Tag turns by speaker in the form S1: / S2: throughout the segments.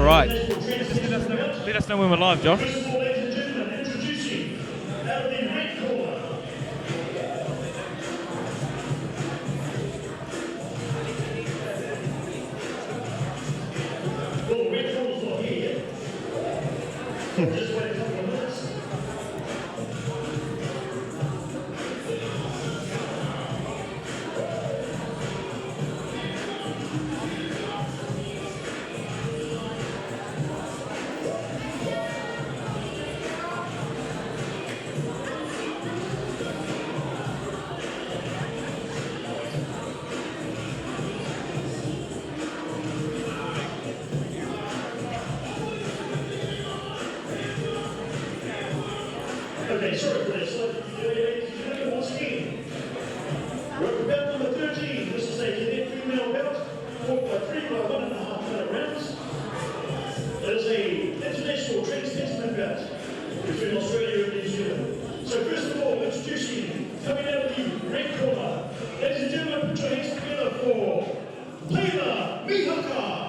S1: right. Let us know when we're live, Josh.
S2: Okay, sorry for this. Ladies and gentlemen, once again, we're belt number 13. This is a cadet female belt, fought by 3 by 1.5 minute rounds. It is a international trans-testament belt between Australia and New Zealand. So first of all, introducing, coming out of the red corner, ladies and gentlemen, put your hands together for Tailah Mihaka.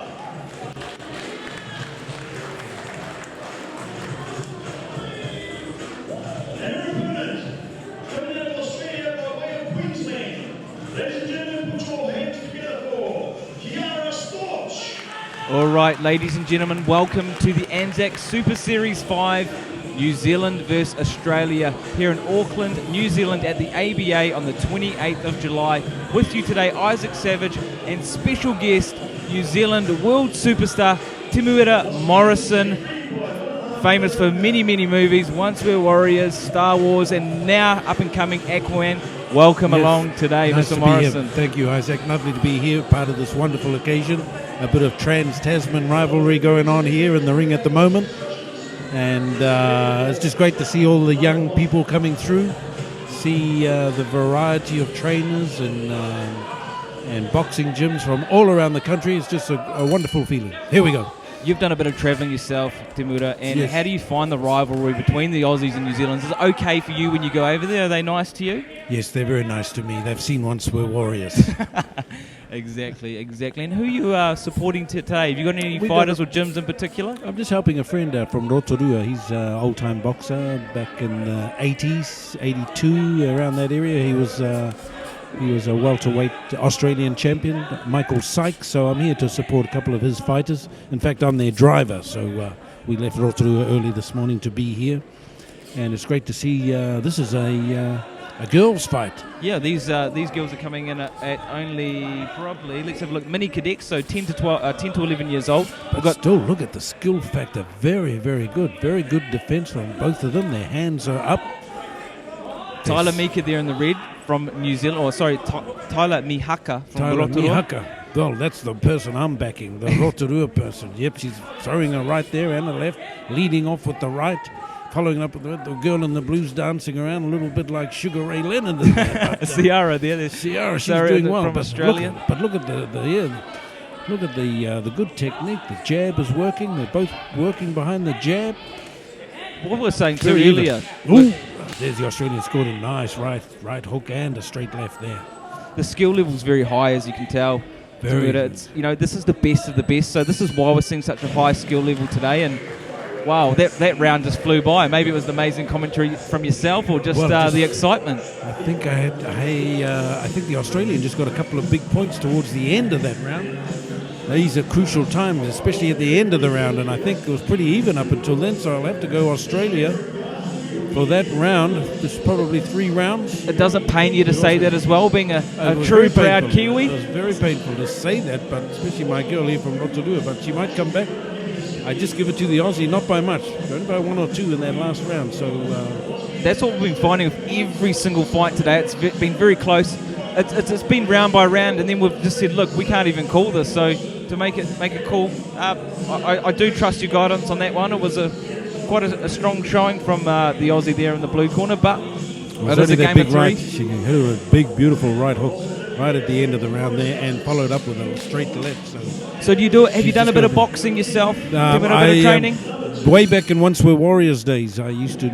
S1: All right, ladies and gentlemen, welcome to the ANZAC Super Series 5, New Zealand versus Australia here in Auckland, New Zealand at the ABA on the 28th of July. With you today, Isaac Savage and special guest, New Zealand world superstar Temuera Morrison, famous for many, many movies, Once Were Warriors, Star Wars, and now up-and-coming Aquaman. Welcome along today,
S3: nice
S1: Mr. Morrison.
S3: Thank you, Isaac. Lovely to be here, part of this wonderful occasion. A bit of trans-Tasman rivalry going on here in the ring at the moment. And it's just great to see all the young people coming through, see the variety of trainers and boxing gyms from all around the country. It's just a wonderful feeling. Here we go.
S1: You've done a bit of travelling yourself, Temuera, and
S3: yes.
S1: How do you find the rivalry between the Aussies and New Zealanders? Is it okay for you when you go over there? Are they nice to you?
S3: Yes, they're very nice to me. They've seen Once Were Warriors.
S1: Exactly. And who you are supporting today? Have you got any fighters or gyms in particular?
S3: I'm just helping a friend from Rotorua. He's an old-time boxer back in the 80s, 82, around that area. He was a welterweight Australian champion, Michael Sykes, so I'm here to support a couple of his fighters. In fact, I'm their driver, so we left Rotorua early this morning to be here. And it's great to see this is a girls' fight.
S1: Yeah, these girls are coming in at only probably, let's have a look, mini cadets, so 10 to 11 years old.
S3: But still, look at the skill factor. Very, very good. Very good defense from both of them. Their hands are up.
S1: Tailah Mihaka there in the red from New Zealand, Tailah Mihaka from Rotorua.
S3: Mihaka. Well, that's the person I'm backing, the Rotorua person. Yep, she's throwing a right there and a left, leading off with the right, following up with the girl in the blues dancing around a little bit like Sugar Ray Leonard. In there.
S1: Ciara there.
S3: Ciara, she's doing well.
S1: From Australia.
S3: Look at the good technique. The jab is working. They're both working behind the jab.
S1: What we were saying too earlier.
S3: Ooh, there's the Australian scored a nice right hook and a straight left there.
S1: The skill level is very high, as you can tell.
S3: Very good.
S1: It's, this is the best of the best. So this is why we're seeing such a high skill level today. And wow, that round just flew by. Maybe it was the amazing commentary from yourself, or just the excitement.
S3: I think I think the Australian just got a couple of big points towards the end of that round. These are crucial times, especially at the end of the round, and I think it was pretty even up until then, so I'll have to go Australia for that round. There's probably 3 rounds.
S1: It doesn't pain you to say that as well, being a true proud Kiwi?
S3: It was very painful to say that, but especially my girl here from Rotorua, but she might come back. I just give it to the Aussie, not by much, only by 1 or 2 in that last round. So
S1: that's what we've been finding with every single fight today. It's been very close. It's been round by round, and then we've just said, look, we can't even call this. So to make it cool, I do trust your guidance on that one. It was quite a strong showing from the Aussie there in the blue corner, but it is a game of 3.
S3: Right. She hit her a big, beautiful right hook right at the end of the round there, and followed up with a straight left.
S1: So do you do it? Have you done a bit of boxing yourself? Give it a bit of training?
S3: Way back in Once Were Warriors days, I used to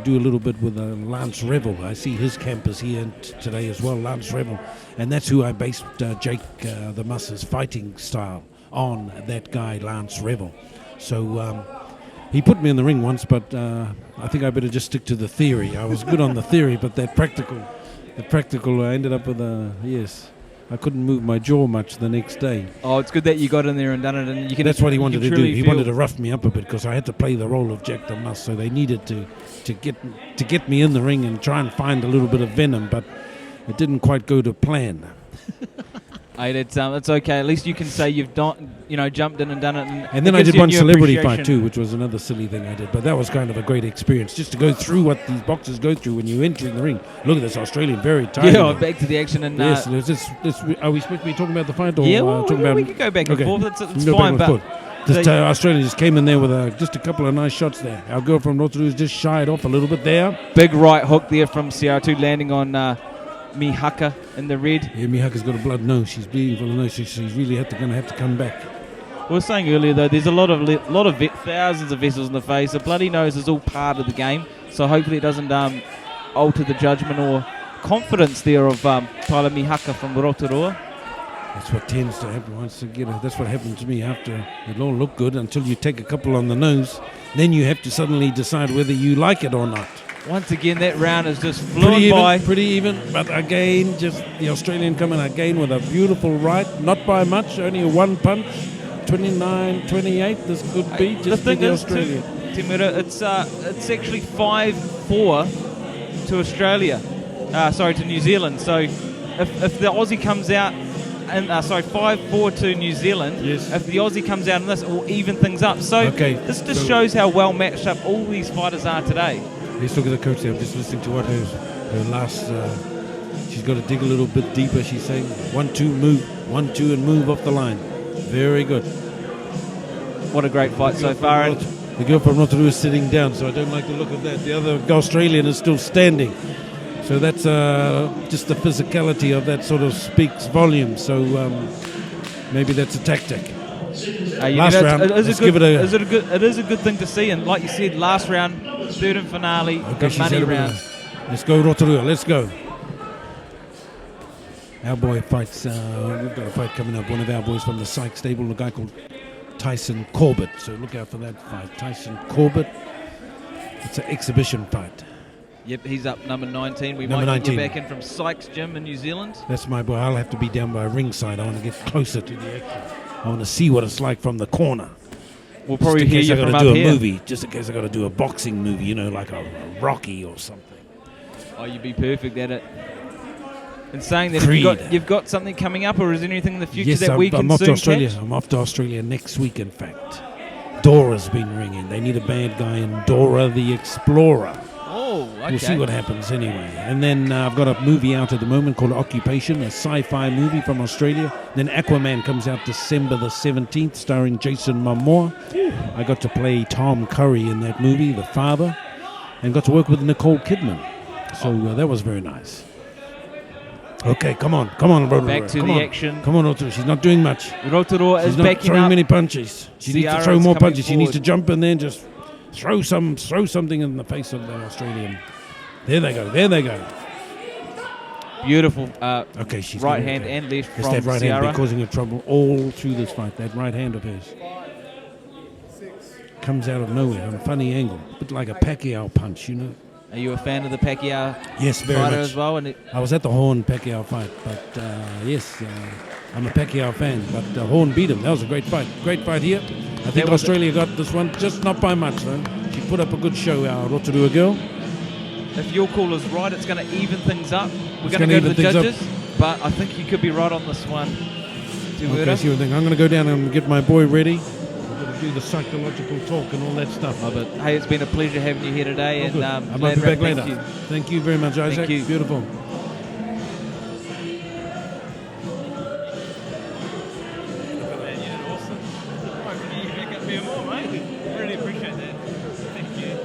S3: do a little bit with Lance Revel. I see his camp is here today as well, Lance Revel. And that's who I based Jake the Mus's fighting style on, that guy, Lance Revel. So he put me in the ring once, but I think I better just stick to the theory. I was good on the theory, but the practical, I ended up with I couldn't move my jaw much the next day.
S1: Oh, it's good that you got in there and done it, and you can.
S3: That's what he wanted to do. He
S1: feel-
S3: wanted to rough me up a bit because I had to play the role of Jack the Muss, so they needed to get me in the ring and try and find a little bit of venom, but it didn't quite go to plan.
S1: Hey, it's okay. At least you can say you've jumped in and done it.
S3: And then
S1: it
S3: I
S1: gives
S3: did
S1: you a
S3: one
S1: new
S3: celebrity
S1: appreciation.
S3: fight too, which was another silly thing I did. But that was kind of a great experience, just to go through what these boxers go through when you're entering the ring. Look at this Australian, very tired.
S1: Yeah, back to the action. And
S3: yes, are we supposed to be talking about the fight? Or,
S1: yeah, well,
S3: talking about,
S1: we could go back and
S3: okay.
S1: forth. It's
S3: We can go
S1: fine,
S3: back and
S1: but
S3: forth. This Australia just came in there with just a couple of nice shots there. Our girl from Rotorua just shied off a little bit there.
S1: big right hook there from Ciara too, landing on Mihaka in the red.
S3: Yeah, Mihaka's got a blood nose. She's bleeding from the nose. She's really going to have to come back.
S1: We were saying earlier though, there's a lot of thousands of vessels in the face. A bloody nose is all part of the game, so hopefully it doesn't alter the judgment or confidence there of Tailah Mihaka from Rotorua.
S3: That's what tends to happen once you get that's what happened to me after it all looked good until you take a couple on the nose. Then you have to suddenly decide whether you like it or not.
S1: Once again, that round is just flew by.
S3: Pretty even, but again, just the Australian coming again with a beautiful right, not by much, only a one punch, 29-28. This could be just
S1: the
S3: for
S1: thing
S3: the
S1: is,
S3: Australian.
S1: Temuera, it's actually 5-4 to Australia. To New Zealand. So if the Aussie comes out, 5-4 to New Zealand.
S3: Yes.
S1: If the Aussie comes out in this, it will even things up. So this just
S3: so
S1: shows how well matched up all these fighters are today.
S3: Let's look at the coach there. I'm just listening to what her last. She's got to dig a little bit deeper. She's saying 1-2 move, 1-2 and move off the line. Very good.
S1: What a great fight so far. And
S3: the girl from Rotorua is sitting down, so I don't like the look of that. The other Australian is still standing. So that's just the physicality of that sort of speaks volumes. So maybe that's a tactic. Last round,
S1: it is a good thing to see. And like you said, last round, third and finale, the money round.
S3: Let's go Rotorua. Let's go. Our boy fights. We've got a fight coming up. One of our boys from the Sykes stable, a guy called Tyson Corbett. So look out for that fight. Tyson Corbett. It's an exhibition fight.
S1: Yep, he's up number 19. We
S3: Number
S1: might get
S3: 19.
S1: you back in from Sykes Gym in New Zealand.
S3: That's my boy. I'll have to be down by ringside. I want to get closer to the action. I want to see what it's like from the corner.
S1: We'll probably hear you from up
S3: do a
S1: here.
S3: movie, just in case I got to do a boxing movie, like a Rocky or something.
S1: Oh, you'd be perfect at it. And saying that, you've got something coming up, or is there anything in the future that we can
S3: I'm off
S1: soon
S3: to Australia.
S1: catch?
S3: I'm off to Australia next week, in fact. Dora's been ringing. They need a bad guy in Dora the Explorer.
S1: Oh, okay.
S3: We'll see what happens anyway. And then I've got a movie out at the moment called Occupation, a sci-fi movie from Australia. Then Aquaman comes out December the 17th, starring Jason Momoa. I got to play Tom Curry in that movie, the father, and got to work with Nicole Kidman. So that was very nice. Okay, come on, Rotorua.
S1: Back to the action.
S3: Come on, Rotorua. She's not doing much.
S1: Rotorua is
S3: She's not
S1: backing
S3: throwing
S1: up.
S3: many punches. She needs to throw
S1: Ciara's
S3: more
S1: coming
S3: punches. She needs to
S1: forward.
S3: jump in there and just throw something in the face of the Australian. There they go.
S1: Beautiful
S3: Okay, she's
S1: right
S3: getting
S1: hand
S3: okay.
S1: and left
S3: Yes,
S1: from
S3: that right hand
S1: Ciara.
S3: been causing her trouble all through this fight. That right hand of hers comes out of nowhere on a funny angle, a bit like a Pacquiao punch,
S1: Are you a fan of the Pacquiao
S3: Yes, very
S1: fighter
S3: much.
S1: as well? And
S3: I was at the Horn Pacquiao fight, but yes, I'm a Pacquiao fan. But Horn beat him. That was a great fight. Great fight here. I think Australia got this one, just not by much though. She put up a good show, our Rotorua girl.
S1: if your call is right, it's going to even things up. We're
S3: It's
S1: going to
S3: gonna
S1: go to the
S3: even things
S1: judges, but I think you could be right on this one.
S3: Okay, see what I think. I'm going to go down and get my boy ready. I'm going to do the psychological talk and all that stuff.
S1: Oh, but hey, it's been a pleasure having you here today, and
S3: I might be back later.
S1: thank you.
S3: Thank you very much, Isaac.
S1: Thank you.
S3: Beautiful.
S1: Really appreciate that. Thank you.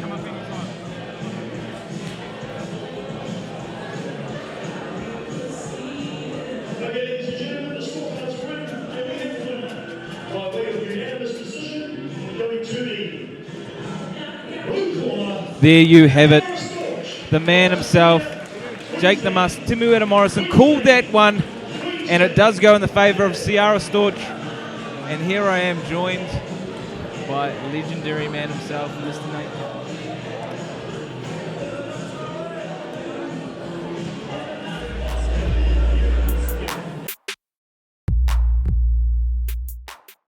S1: Come up anytime.
S2: Okay, ladies and gentlemen, the scorecards print immediate winner by way of unanimous decision going to the blue corner.
S1: There you have it. The man himself, Jake the Muss, Temuera Morrison, called that one, and it does go in the favour of Ciara Storch. And here I am joined by legendary man himself, Mr. Nate.